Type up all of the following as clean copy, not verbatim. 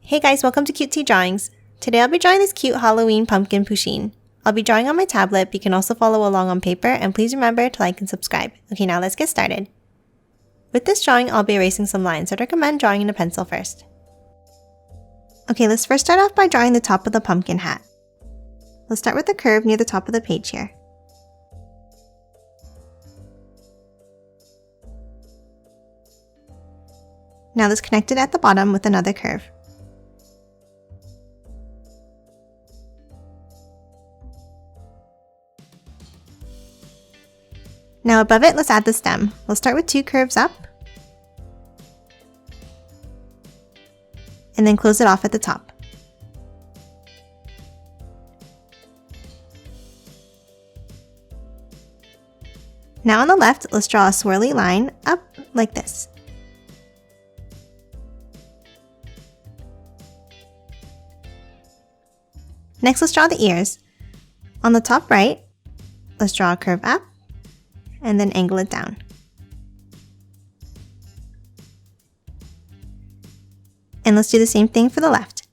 Hey guys, welcome to Cute Tea Drawings. Today I'll be drawing this cute Halloween pumpkin Pusheen. I'll be drawing on my tablet, but you can also follow along on paper, and please remember to like and subscribe. Okay, now let's get started. With this drawing, I'll be erasing some lines, so I'd recommend drawing in a pencil first. Okay, let's first start off by drawing the top of the pumpkin hat. Let's start with the curve near the top of the page here. Now let's connect it at the bottom with another curve. Now above it, let's add the stem. We'll start with 2 curves up, and then close it off at the top. Now on the left, let's draw a swirly line up like this. Next, let's draw the ears. On the top right, let's draw a curve up, and then angle it down. And let's do the same thing for the left.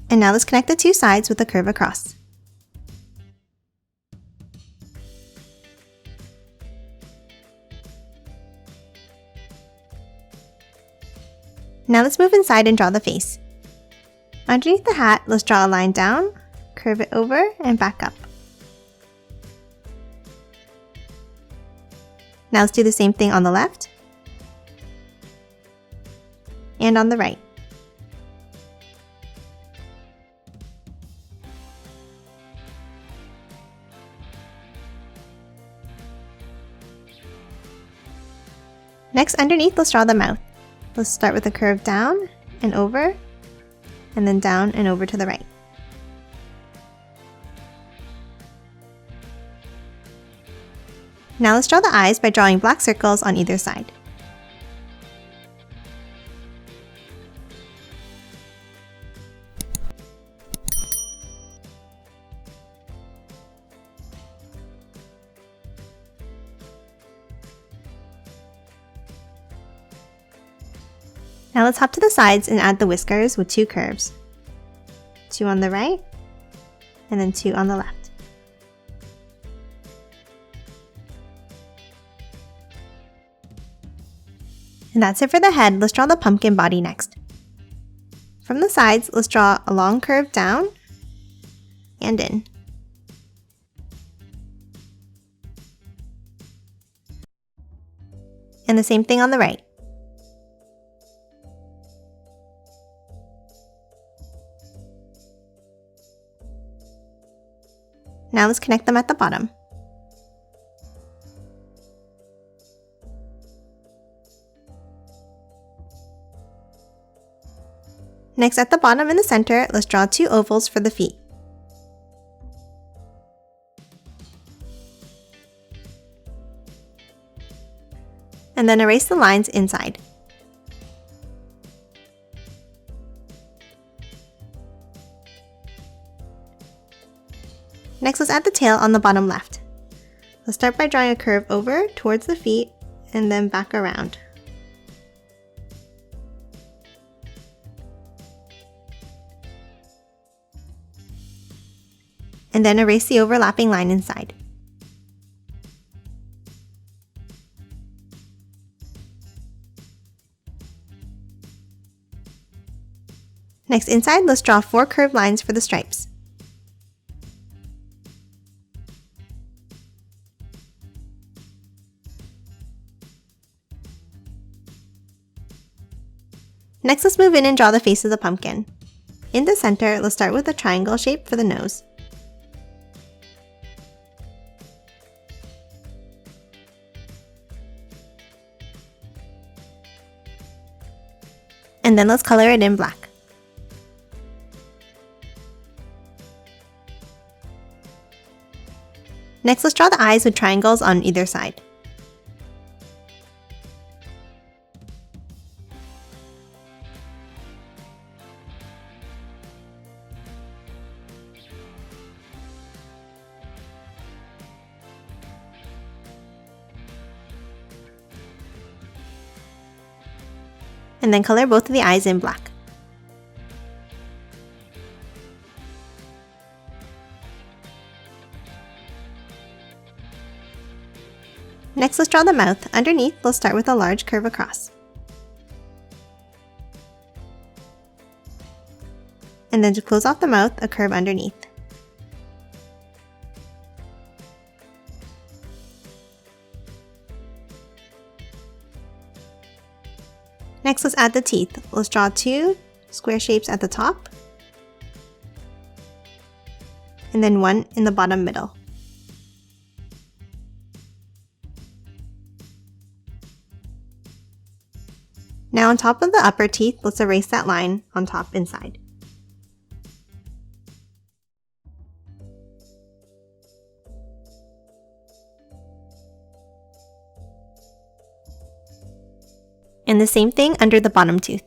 And now let's connect the 2 sides with a curve across. Now let's move inside and draw the face. Underneath the hat, let's draw a line down, curve it over, and back up. Now let's do the same thing on the left and on the right. Next, underneath, let's draw the mouth. Let's start with a curve down and over, and then down and over to the right. Now let's draw the eyes by drawing black circles on either side. Now let's hop to the sides and add the whiskers with 2 curves. 2 on the right, and then 2 on the left. And that's it for the head. Let's draw the pumpkin body next. From the sides, let's draw a long curve down and in. And the same thing on the right. Now let's connect them at the bottom. Next, at the bottom in the center, let's draw 2 ovals for the feet. And then erase the lines inside. Next, let's add the tail on the bottom left. Let's start by drawing a curve over towards the feet and then back around. And then erase the overlapping line inside. Next, inside, let's draw 4 curved lines for the stripes. Next, let's move in and draw the face of the pumpkin. In the center, let's start with a triangle shape for the nose. And then let's color it in black. Next, let's draw the eyes with triangles on either side. And then color both of the eyes in black. Next, let's draw the mouth. Underneath, we'll start with a large curve across. And then to close off the mouth, a curve underneath. Next, let's add the teeth. Let's draw 2 square shapes at the top, and then 1 in the bottom middle. Now on top of the upper teeth, let's erase that line on top and side. And the same thing under the bottom tooth.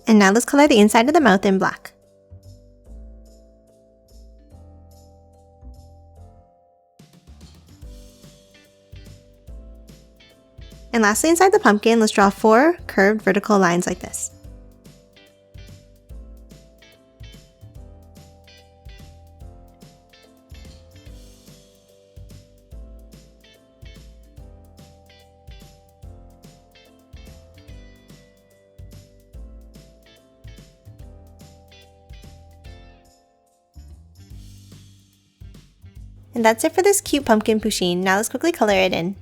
And now let's color the inside of the mouth in black. And lastly, inside the pumpkin, let's draw 4 curved vertical lines like this. And that's it for this cute pumpkin Pusheen. Now let's quickly color it in.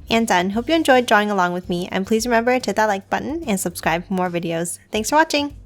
And done. Hope you enjoyed drawing along with me, and please remember to hit that like button and subscribe for more videos. Thanks for watching!